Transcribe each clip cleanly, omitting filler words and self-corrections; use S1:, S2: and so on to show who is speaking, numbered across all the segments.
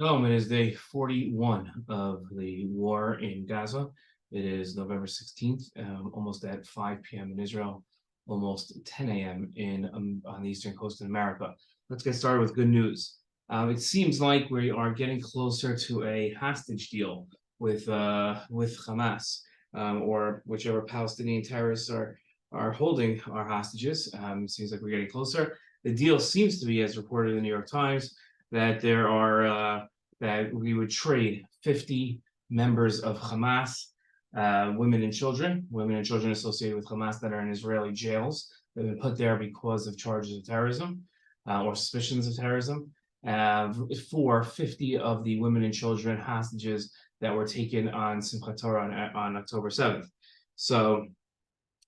S1: It is day 41 of the war in Gaza. It is November 16th, almost at 5 p.m. in Israel, almost 10 a.m. in on the eastern coast of America. Let's get started with good news. It seems like we are getting closer to a hostage deal with Hamas, or whichever Palestinian terrorists are holding our hostages. Seems like we're getting closer. The deal seems to be, as reported in the New York Times, that there are that we would trade 50 members of Hamas, women and children associated with Hamas that are in Israeli jails. They've been put there because of charges of terrorism or suspicions of terrorism, for 50 of the women and children hostages that were taken on Simchat Torah on October 7th. So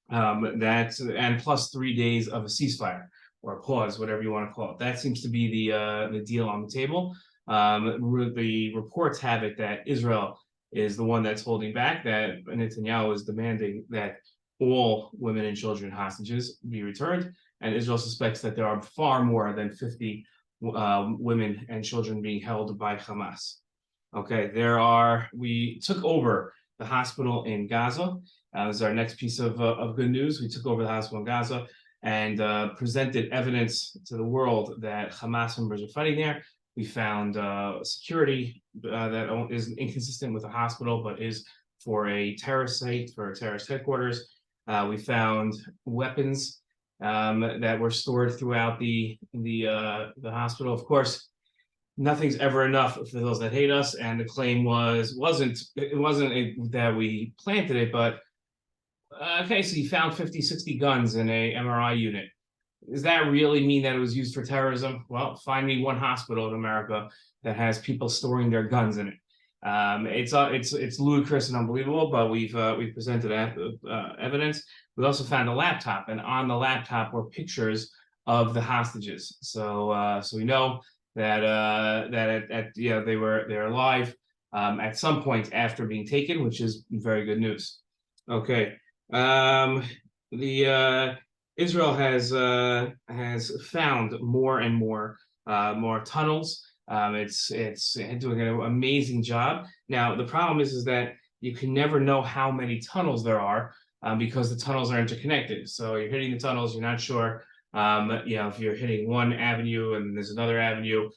S1: that's, and plus 3 days of a ceasefire or a pause, whatever you want to call it. That seems to be the deal on the table. The reports have it that Israel is the one that's holding back, that Netanyahu is demanding that all women and children hostages be returned, and Israel suspects that there are far more than 50 women and children being held by Hamas. Okay, we took over the hospital in Gaza. This is our next piece of good news. We took over the hospital in Gaza and presented evidence to the world that Hamas members are fighting there. We found security that is inconsistent with the hospital, but is for a terrorist site, for a terrorist headquarters. We found weapons that were stored throughout the hospital. Of course, nothing's ever enough for those that hate us, and the claim wasn't that we planted it, but okay, so you found 50, 60 guns in a MRI unit. Does that really mean that it was used for terrorism? Well, find me one hospital in America that has people storing their guns in it. It's ludicrous and unbelievable, but we've presented evidence. We also found a laptop, and on the laptop were pictures of the hostages. So we know that they're alive at some point after being taken, which is very good news. Okay, Israel has found more and more tunnels. It's doing an amazing job. Now the problem is that you can never know how many tunnels there are because the tunnels are interconnected. So you're hitting the tunnels, you're not sure. If you're hitting one avenue and there's another avenue,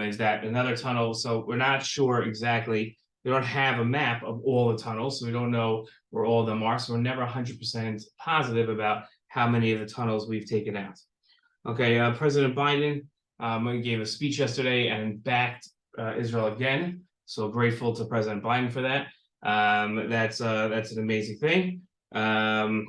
S1: is that another tunnel? So we're not sure exactly. We don't have a map of all the tunnels, so we don't know where all of them are. So we're never 100% positive about how many of the tunnels we've taken out. Okay, President Biden gave a speech yesterday and backed Israel again. So grateful to President Biden for that. That's an amazing thing, and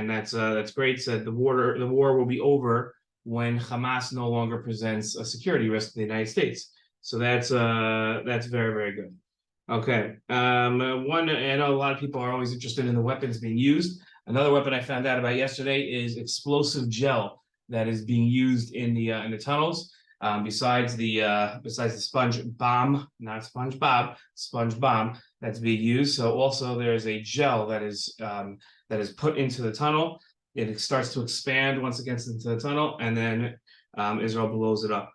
S1: that's great. Said the war will be over when Hamas no longer presents a security risk to the United States. So that's very, very good. Okay, I know a lot of people are always interested in the weapons being used. Another weapon I found out about yesterday is explosive gel that is being used in the tunnels. Besides the sponge bomb, not SpongeBob, sponge bomb that's being used. So also there's a gel that is put into the tunnel. It starts to expand once it gets into the tunnel, and then Israel blows it up.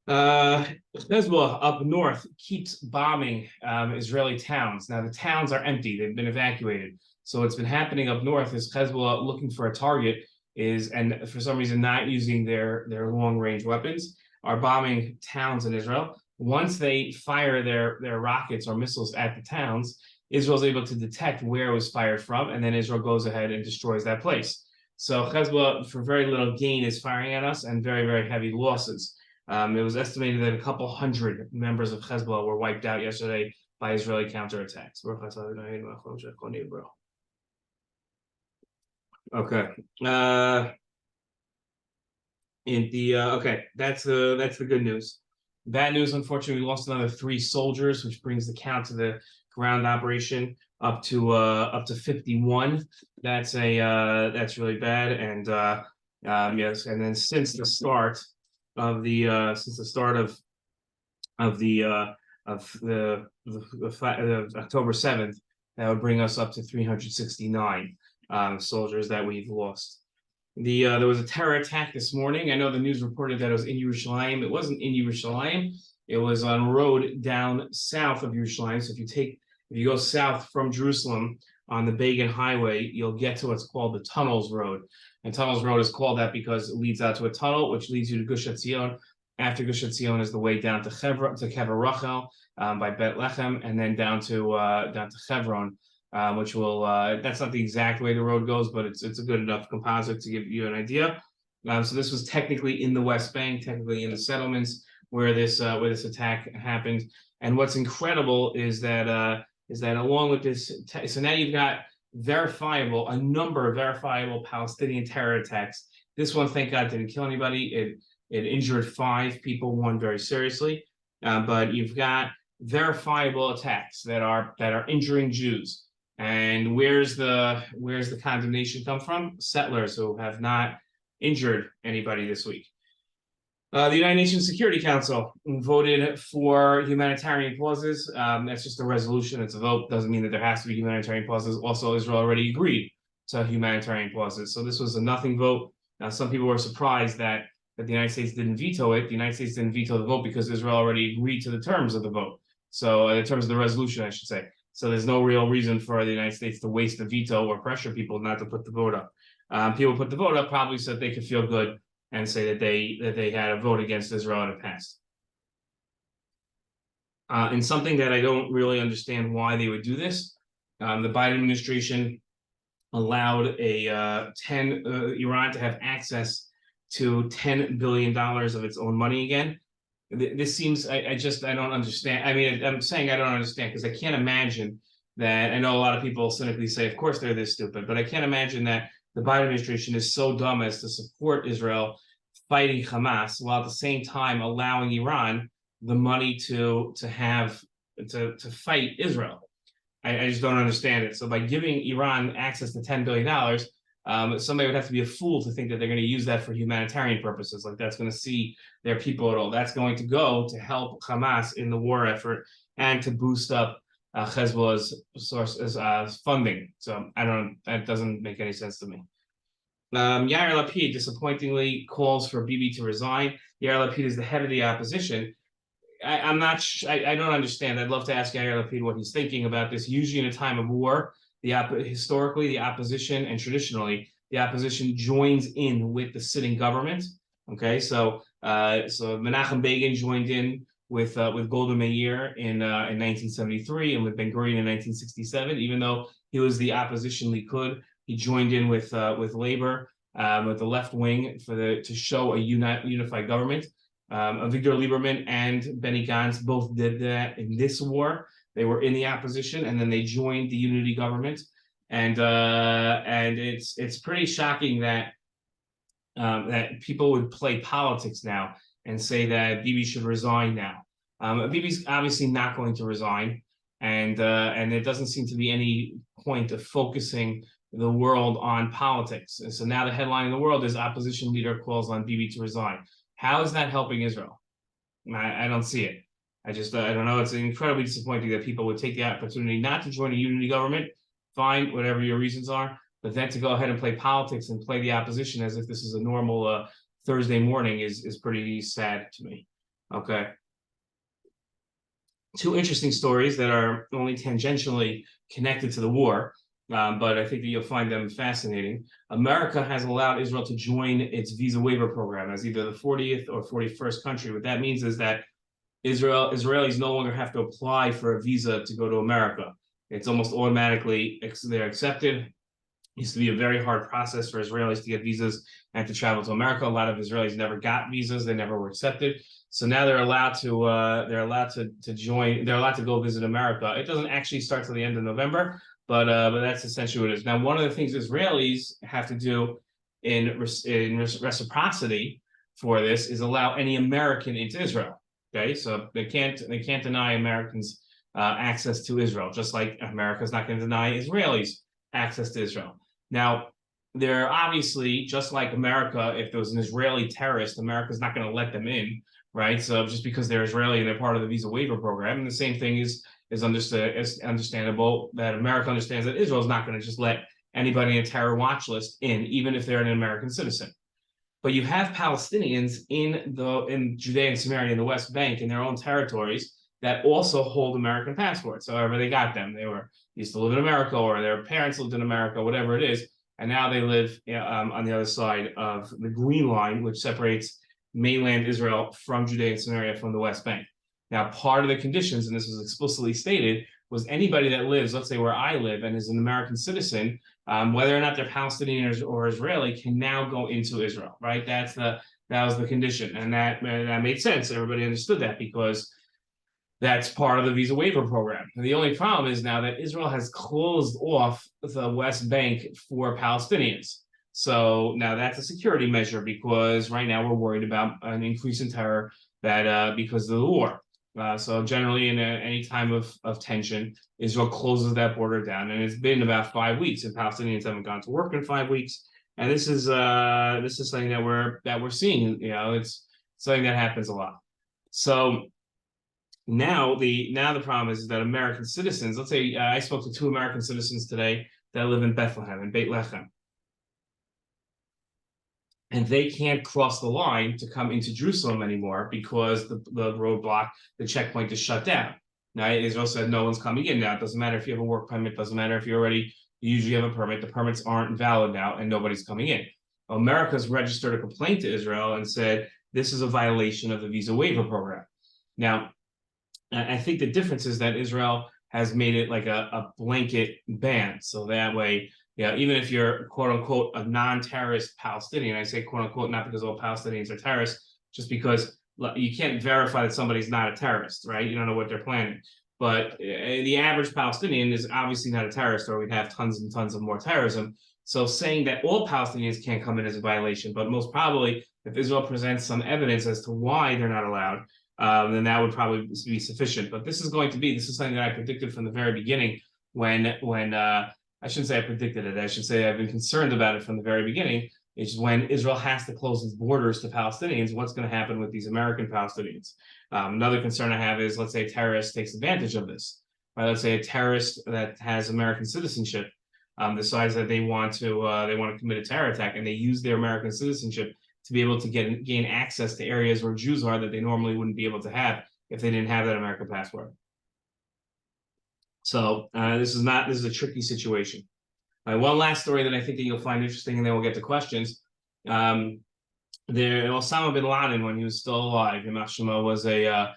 S1: Hezbollah up north keeps bombing Israeli towns. Now the towns are empty; they've been evacuated. So what's been happening up north is Hezbollah looking for a target and for some reason not using their long-range weapons, are bombing towns in Israel. Once they fire their rockets or missiles at the towns, Israel's able to detect where it was fired from, and then Israel goes ahead and destroys that place. So Hezbollah, for very little gain, is firing at us, and very, very heavy losses. It was estimated that a couple hundred members of Hezbollah were wiped out yesterday by Israeli counterattacks. Okay. That's the good news. Bad news, unfortunately, we lost another 3 soldiers, which brings the count to the ground operation up to 51. That's really bad. And yes, and then since the start of October 7th, that would bring us up to 369 soldiers that we've lost. There was a terror attack this morning. I know the news reported that it was in Yerushalayim. It wasn't in Yerushalayim. It was on a road down south of Yerushalayim. So if you go south from Jerusalem on the Begin Highway, you'll get to what's called the Tunnels Road. And Tunnels Road is called that because it leads out to a tunnel, which leads you to Gush Etzion. After Gush Etzion is the way down to Kever Rachel by Bet Lechem, and then down to Hebron, which will that's not the exact way the road goes, but it's a good enough composite to give you an idea. So this was technically in the West Bank, technically in the settlements where this attack happened. And what's incredible is that along with this, so now you've got a number of verifiable Palestinian terror attacks. This one, thank God, didn't kill anybody. It injured 5 people, one very seriously. But you've got verifiable attacks that are injuring Jews. And where's the condemnation come from? Settlers who have not injured anybody this week. The United Nations Security Council voted for humanitarian clauses. That's just a resolution. It's a vote. Doesn't mean that there has to be humanitarian clauses. Also, Israel already agreed to humanitarian clauses. So this was a nothing vote. Now, some people were surprised that the United States didn't veto it. The United States didn't veto the vote because Israel already agreed to the terms of the vote. So in terms of the resolution, I should say. So there's no real reason for the United States to waste a veto or pressure people not to put the vote up. People put the vote up probably so that they could feel good and say that they had a vote against Israel and it passed. And something that I don't really understand why they would do this, the Biden administration allowed Iran to have access to $10 billion of its own money again. This seems, I don't understand. I mean, I'm saying I don't understand because I can't imagine that. I know a lot of people cynically say, of course they're this stupid, but I can't imagine that the Biden administration is so dumb as to support Israel fighting Hamas while at the same time allowing Iran the money to fight Israel. I just don't understand it. So by giving Iran access to $10 billion, somebody would have to be a fool to think that they're going to use that for humanitarian purposes. Like that's going to see their people at all. That's going to go to help Hamas in the war effort and to boost up Hezbollah's funding. So that doesn't make any sense to me. Yair Lapid disappointingly calls for Bibi to resign. Yair Lapid is the head of the opposition. I don't understand. I'd love to ask Yair Lapid what he's thinking about this. Usually in a time of war, historically, the opposition and traditionally, the opposition joins in with the sitting government. Okay, so Menachem Begin joined in with Golda Meir in 1973 and with Ben Gurion in 1967. Even though he was the opposition Likud, he joined in with Labor, with the left wing to show a unified government. Avigdor Lieberman and Benny Gantz both did that in this war. They were in the opposition, and then they joined the unity government. And it's pretty shocking that people would play politics now and say that Bibi should resign now. Bibi's obviously not going to resign, and there doesn't seem to be any point of focusing the world on politics. And so now the headline in the world is opposition leader calls on Bibi to resign. How is that helping Israel? I don't see it. I don't know. It's incredibly disappointing that people would take the opportunity not to join a unity government, fine, whatever your reasons are, but then to go ahead and play politics and play the opposition as if this is a normal Thursday morning is pretty sad to me. Okay. 2 interesting stories that are only tangentially connected to the war, but I think that you'll find them fascinating. America has allowed Israel to join its visa waiver program as either the 40th or 41st country. What that means is that Israelis no longer have to apply for a visa to go to America. It's almost automatically they're accepted. It used to be a very hard process for Israelis to get visas and to travel to America. A lot of Israelis never got visas; they never were accepted. So now they're allowed to join. They're allowed to go visit America. It doesn't actually start till the end of November, but that's essentially what it is. Now, one of the things Israelis have to do in reciprocity for this is allow any American into Israel. Okay, so they can't deny Americans access to Israel, just like America's not going to deny Israelis access to Israel. Now, they're obviously, just like America, if there was an Israeli terrorist, America's not going to let them in, right? So just because they're Israeli and they're part of the visa waiver program, and the same thing is understandable that America understands that Israel's not going to just let anybody in a terror watch list in, even if they're an American citizen. But you have Palestinians in Judea and Samaria in the West Bank in their own territories that also hold American passports. However, they got them. They used to live in America, or their parents lived in America, whatever it is, and now they live on the other side of the Green Line, which separates mainland Israel from Judea and Samaria from the West Bank. Now, part of the conditions, and this was explicitly stated, was anybody that lives, let's say where I live, and is an American citizen, whether or not they're Palestinian or Israeli, can now go into Israel, right? That was the condition, and that made sense. Everybody understood that because that's part of the visa waiver program. And the only problem is now that Israel has closed off the West Bank for Palestinians. So now that's a security measure, because right now we're worried about an increase in terror that because of the war. So generally, in any time of tension, Israel closes that border down, and it's been about 5 weeks, and Palestinians haven't gone to work in 5 weeks. And this is something that we're seeing. It's something that happens a lot. So now the problem is that American citizens. Let's say I spoke to 2 American citizens today that live in Bethlehem, in Beit Lechem, and they can't cross the line to come into Jerusalem anymore because the roadblock, the checkpoint is shut down. Now, Israel said no one's coming in now. It doesn't matter if you have a work permit. It doesn't matter if you usually have a permit. The permits aren't valid now, and nobody's coming in. America's registered a complaint to Israel and said this is a violation of the visa waiver program. Now, I think the difference is that Israel has made it like a blanket ban. So that way, even if you're quote unquote a non-terrorist Palestinian, I say quote unquote not because all Palestinians are terrorists, just because you can't verify that somebody's not a terrorist, right? You don't know what they're planning. But the average Palestinian is obviously not a terrorist, or we'd have tons and tons of more terrorism. So saying that all Palestinians can't come in is a violation. But most probably, if Israel presents some evidence as to why they're not allowed, then that would probably be sufficient. But this is something that I predicted from the very beginning when I shouldn't say I predicted it. I should say I've been concerned about it from the very beginning. It's when Israel has to close its borders to Palestinians, what's going to happen with these American Palestinians? Another concern I have is, let's say a terrorist takes advantage of this. Right? Let's say a terrorist that has American citizenship decides that they want to commit a terror attack, and they use their American citizenship to be able to gain access to areas where Jews are that they normally wouldn't be able to have if they didn't have that American passport. So this is a tricky situation. One last story that I think that you'll find interesting, and then we'll get to questions. Osama bin Laden, when he was still alive, Hiroshima was Osama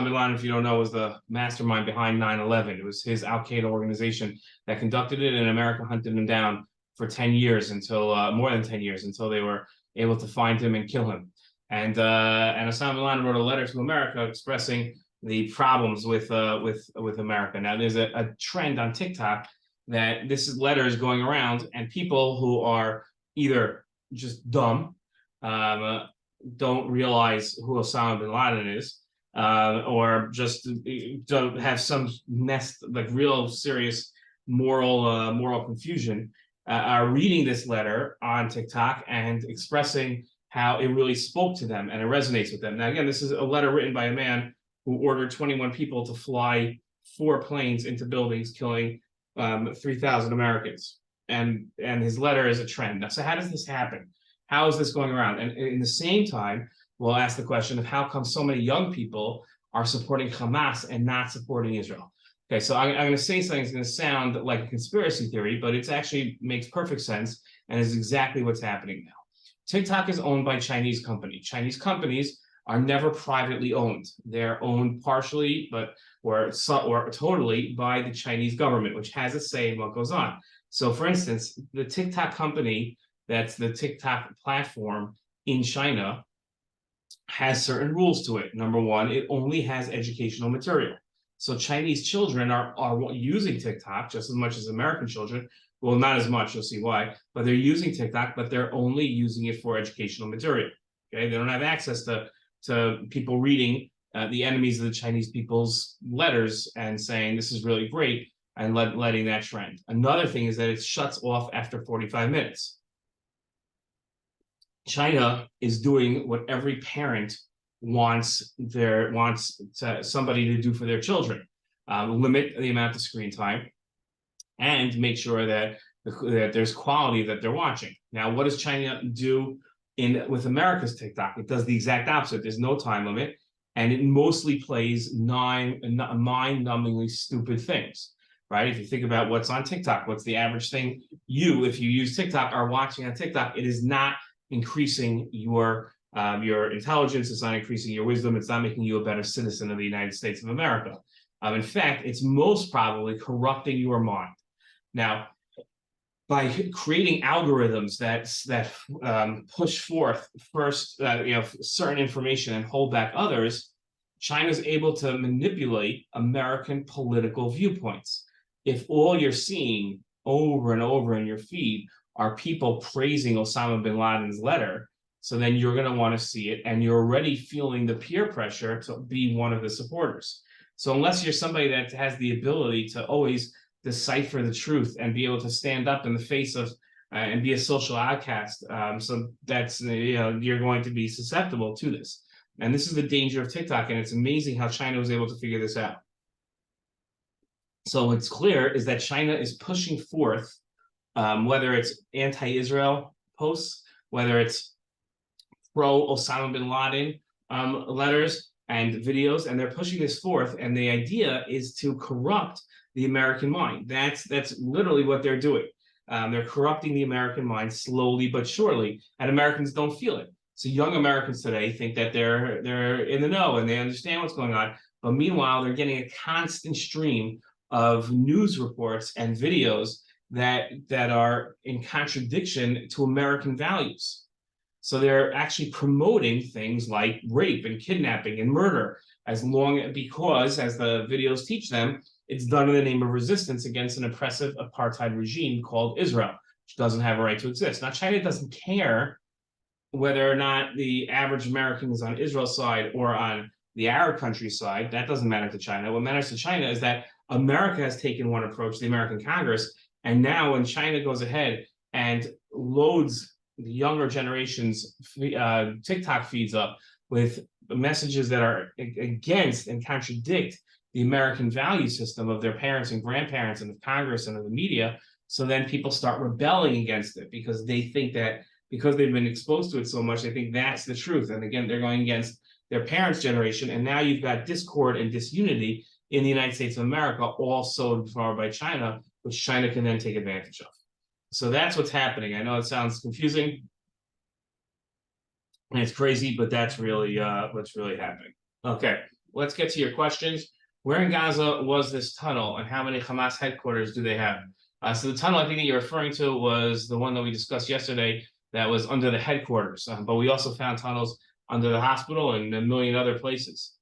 S1: bin Laden, if you don't know, was the mastermind behind 9/11. It was his Al Qaeda organization that conducted it, and America hunted him down for 10 years until more than 10 years until they were able to find him and kill him. And Osama bin Laden wrote a letter to America expressing the problems with America. Now, there's a trend on TikTok that this letter is going around, and people who are either just dumb, don't realize who Osama bin Laden is, or just don't have some real serious moral confusion, are reading this letter on TikTok and expressing how it really spoke to them and it resonates with them. Now, again, this is a letter written by a man who ordered 21 people to fly 4 planes into buildings, killing 3,000 Americans. And his letter is a trend. Now, so how does this happen? How is this going around? And in the same time, we'll ask the question of how come so many young people are supporting Hamas and not supporting Israel? Okay, so I'm going to say something that's going to sound like a conspiracy theory, but it actually makes perfect sense and is exactly what's happening now. TikTok is owned by Chinese companies. Chinese companies are never privately owned. They're owned partially, or totally by the Chinese government, which has a say in what goes on. So, for instance, the TikTok company, that's the TikTok platform in China, has certain rules to it. Number one, it only has educational material. So Chinese children are using TikTok just as much as American children. Well, not as much, you'll see why, but they're using TikTok, but they're only using it for educational material. Okay, they don't have access to people reading the enemies of the Chinese people's letters and saying this is really great and letting that trend. Another thing is that it shuts off after 45 minutes. China is doing what every parent wants somebody to do for their children. Limit the amount of screen time and make sure that that there's quality that they're watching. Now, what does China do with America's TikTok? It does the exact opposite. There's no time limit, and it mostly plays mind-numbingly stupid things, right? If you think about what's on TikTok, what's the average thing if you use TikTok, are watching on TikTok, it is not increasing your intelligence, it's not increasing your wisdom, it's not making you a better citizen of the United States of America. In fact, it's most probably corrupting your mind. Now, by creating algorithms that push forth first, certain information and hold back others, China's able to manipulate American political viewpoints. If all you're seeing over and over in your feed are people praising Osama bin Laden's letter, so then you're going to want to see it, and you're already feeling the peer pressure to be one of the supporters. So unless you're somebody that has the ability to always decipher the truth and be able to stand up in the face of and be a social outcast, so that's you're going to be susceptible to this. And this is the danger of TikTok, and it's amazing how China was able to figure this out. So what's clear is that China is pushing forth, whether it's anti-Israel posts, whether it's pro-Osama bin Laden letters and videos, and they're pushing this forth, and the idea is to corrupt the American mind. That's literally what they're doing. They're corrupting the American mind slowly but surely, and Americans don't feel it. So young Americans today think that they're in the know and they understand what's going on, but meanwhile they're getting a constant stream of news reports and videos that are in contradiction to American values. So they're actually promoting things like rape and kidnapping and murder, because, as the videos teach them, it's done in the name of resistance against an oppressive apartheid regime called Israel, which doesn't have a right to exist. Now, China doesn't care whether or not the average American is on Israel's side or on the Arab country's side. That doesn't matter to China. What matters to China is that America has taken one approach, the American Congress, and now when China goes ahead and loads the younger generation's TikTok feeds up with messages that are against and contradict the American value system of their parents and grandparents and of Congress and of the media, so then people start rebelling against it because they think that because they've been exposed to it so much, they think that's the truth. And again, they're going against their parents' generation, and now you've got discord and disunity in the United States of America, all sowed forward by China, which China can then take advantage of. So that's what's happening. I know it sounds confusing and it's crazy, but that's really what's really happening. Okay, let's get to your questions. Where in Gaza was this tunnel, and how many Hamas headquarters do they have? So the tunnel I think that you're referring to was the one that we discussed yesterday that was under the headquarters, but we also found tunnels under the hospital and a million other places.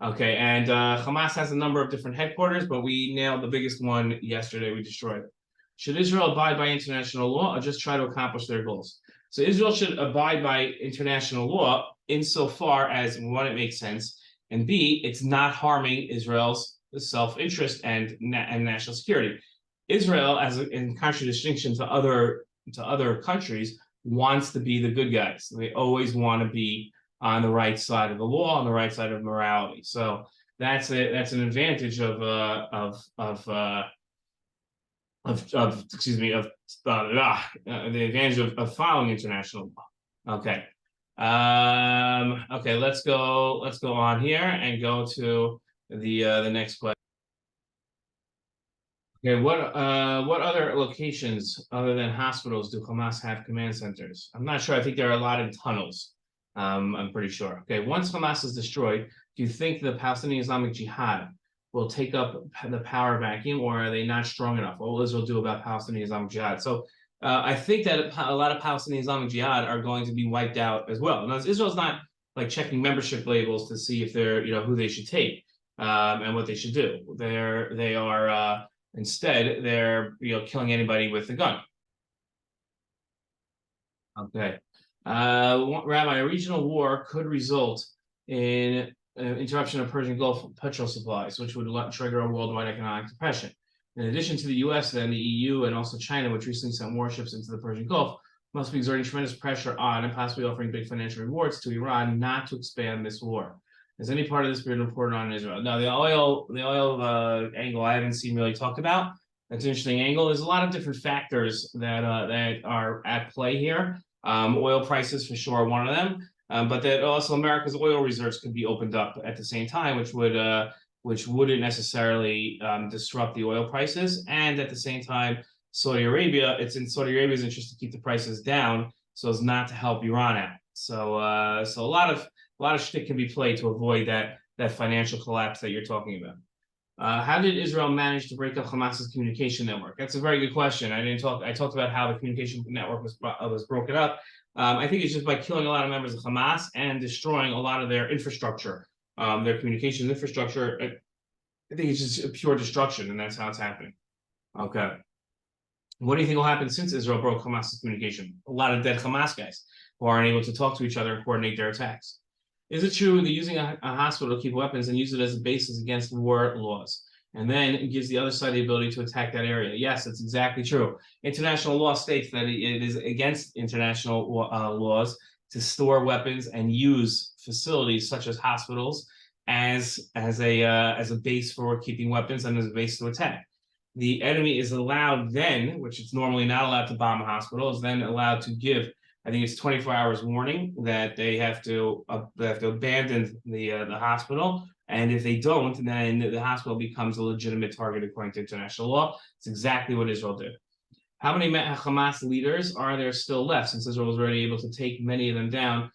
S1: Okay, and Hamas has a number of different headquarters, but we nailed the biggest one yesterday. We destroyed it. Should Israel abide by international law or just try to accomplish their goals? So Israel should abide by international law insofar as, one, it makes sense, and B, it's not harming Israel's self-interest and national security. Israel, in contradistinction to other countries, wants to be the good guys. They always want to be on the right side of the law, on the right side of morality. So that's an advantage of the advantage of following international law. Okay. Okay, let's go on here and go to the next question. Okay, what other locations other than hospitals do Hamas have command centers? I'm not sure. I think there are a lot in tunnels. I'm pretty sure. Okay, once Hamas is destroyed, do you think the Palestinian Islamic Jihad will take up the power vacuum, or are they not strong enough? What will Israel do about Palestinian Islamic Jihad? So I think that a lot of Palestinian Islamic Jihad are going to be wiped out as well. Now, Israel's not like checking membership labels to see if they're, who they should take and what they should do. They are instead they're killing anybody with a gun. Okay. Rabbi, a regional war could result in interruption of Persian Gulf petrol supplies, which would trigger a worldwide economic depression. In addition to the U.S., then the EU and also China, which recently sent warships into the Persian Gulf, must be exerting tremendous pressure on and possibly offering big financial rewards to Iran not to expand this war. Has any part of this been reported on in Israel? No, the oil angle I haven't seen really talked about. That's an interesting angle. There's a lot of different factors that are at play here. Oil prices for sure are one of them, but that also America's oil reserves could be opened up at the same time, which wouldn't necessarily disrupt the oil prices. And at the same time, it's in Saudi Arabia's interest to keep the prices down so as not to help Iran out. So a lot of shtick can be played to avoid that financial collapse that you're talking about. How did Israel manage to break up Hamas's communication network? That's a very good question. I talked about how the communication network was broken up. I think it's just by killing a lot of members of Hamas and destroying a lot of their infrastructure, their communications infrastructure. I think it's just a pure destruction, and that's how it's happening. Okay. What do you think will happen since Israel broke Hamas's communication? A lot of dead Hamas guys who aren't able to talk to each other and coordinate their attacks. Is it true that using a hospital to keep weapons and use it as a basis against war laws? And then it gives the other side the ability to attack that area. Yes, it's exactly true. International law states that it is against international laws to store weapons and use facilities such as hospitals as a base for keeping weapons and as a base to attack. The enemy is allowed then, which it's normally not allowed to bomb a hospital, is then allowed to give, I think it's 24 hours warning that they have to abandon the hospital, and if they don't, then the hospital becomes a legitimate target according to international law. It's exactly what Israel did. How many Hamas leaders are there still left, since Israel was already able to take many of them down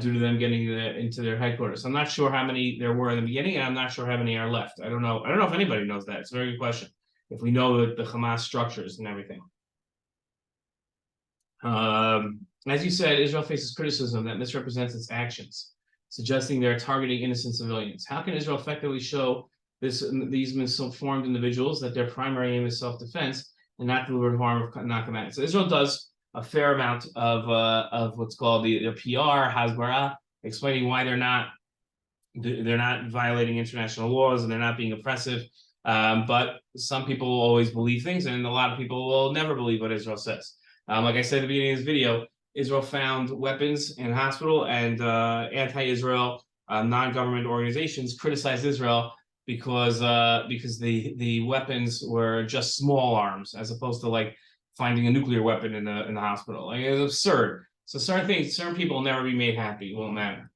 S1: due to them getting into their headquarters? I'm not sure how many there were in the beginning, and I'm not sure how many are left. I don't know if anybody knows that. It's a very good question. If we know the Hamas structures and everything. As you said, Israel faces criticism that misrepresents its actions, suggesting they're targeting innocent civilians. How can Israel effectively show these misinformed individuals that their primary aim is self-defense and not deliberate harm or knock them out? So Israel does a fair amount of what's called the PR, Hasbara, explaining why they're not violating international laws and they're not being oppressive. But some people will always believe things, and a lot of people will never believe what Israel says. Like I said at the beginning of this video, Israel found weapons in a hospital, and anti-Israel non-government organizations criticized Israel because the weapons were just small arms, as opposed to like finding a nuclear weapon in the hospital. Like, it was absurd. So certain people will never be made happy. It won't matter.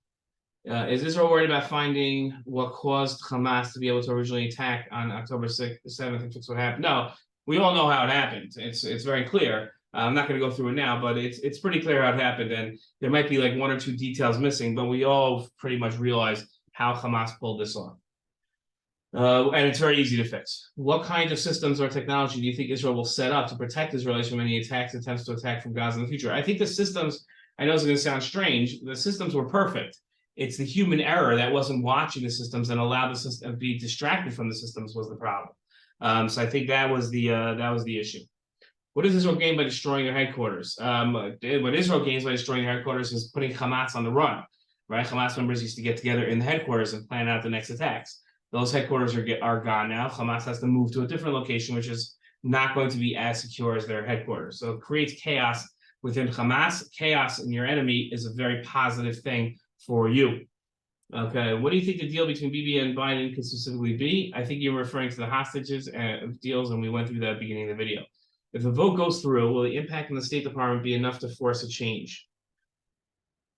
S1: Is Israel worried about finding what caused Hamas to be able to originally attack on October 6th, 7th, and fix what happened? No, we all know how it happened. It's very clear. I'm not going to go through it now, but it's pretty clear how it happened, and there might be like one or two details missing, but we all pretty much realize how Hamas pulled this off. And it's very easy to fix. What kind of systems or technology do you think Israel will set up to protect Israelis from any attempts to attack from Gaza in the future? I think the systems, I know it's going to sound strange, the systems were perfect. It's the human error that wasn't watching the systems and allowed the system to be distracted from the systems was the problem. So I think that was the issue. What does Israel gain by destroying their headquarters? What Israel gains by destroying their headquarters is putting Hamas on the run. Right? Hamas members used to get together in the headquarters and plan out the next attacks. Those headquarters are gone now. Hamas has to move to a different location, which is not going to be as secure as their headquarters. So it creates chaos within Hamas. Chaos in your enemy is a very positive thing for you. Okay, what do you think the deal between Bibi and Biden could specifically be? I think you're referring to the hostages deals, and we went through that at the beginning of the video. If the vote goes through, will the impact on the State Department be enough to force a change?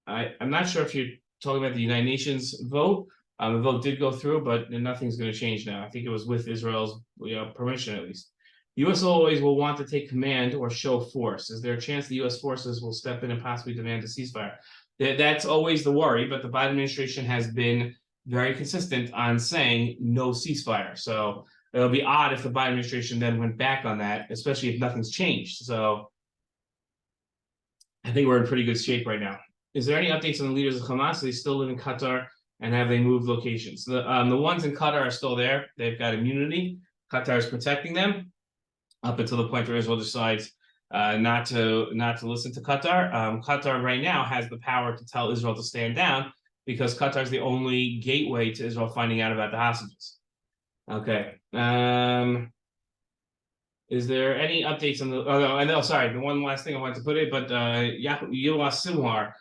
S1: I'm not sure if you're talking about the United Nations vote. The vote did go through, but nothing's going to change now. I think it was with Israel's permission, at least. The U.S. always will want to take command or show force. Is there a chance the U.S. forces will step in and possibly demand a ceasefire? That's always the worry, but the Biden administration has been very consistent on saying no ceasefire. So it'll be odd if the Biden administration then went back on that, especially if nothing's changed. So I think we're in pretty good shape right now. Is there any updates on the leaders of Hamas? They still live in Qatar, and have they moved locations? The ones in Qatar are still there. They've got immunity. Qatar is protecting them up until the point where Israel decides not to listen to Qatar. Qatar right now has the power to tell Israel to stand down because Qatar is the only gateway to Israel finding out about the hostages. Okay. Is there any updates on the? Oh no, I know. Sorry, the one last thing I wanted to put in, but Yoav Sinwar,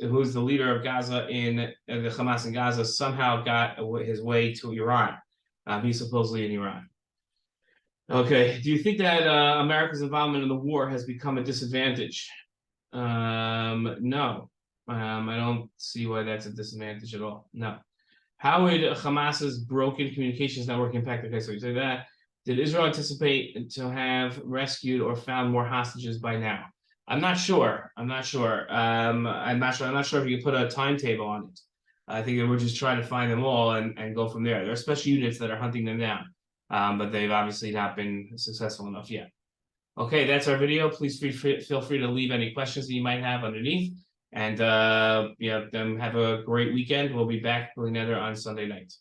S1: who's the leader of Gaza in the Hamas in Gaza, somehow got his way to Iran. He's supposedly in Iran. Okay. Do you think that America's involvement in the war has become a disadvantage? No. I don't see why that's a disadvantage at all. No. How would Hamas's broken communications network impact? Okay, so you say that. Did Israel anticipate to have rescued or found more hostages by now? I'm not sure. I'm not sure. I'm not sure. I'm not sure if you can put a timetable on it. I think that we're just trying to find them all and go from there. There are special units that are hunting them down, but they've obviously not been successful enough yet. Okay, that's our video. Please feel free to leave any questions that you might have underneath. And yeah, have a great weekend. We'll be back with another on Sunday night.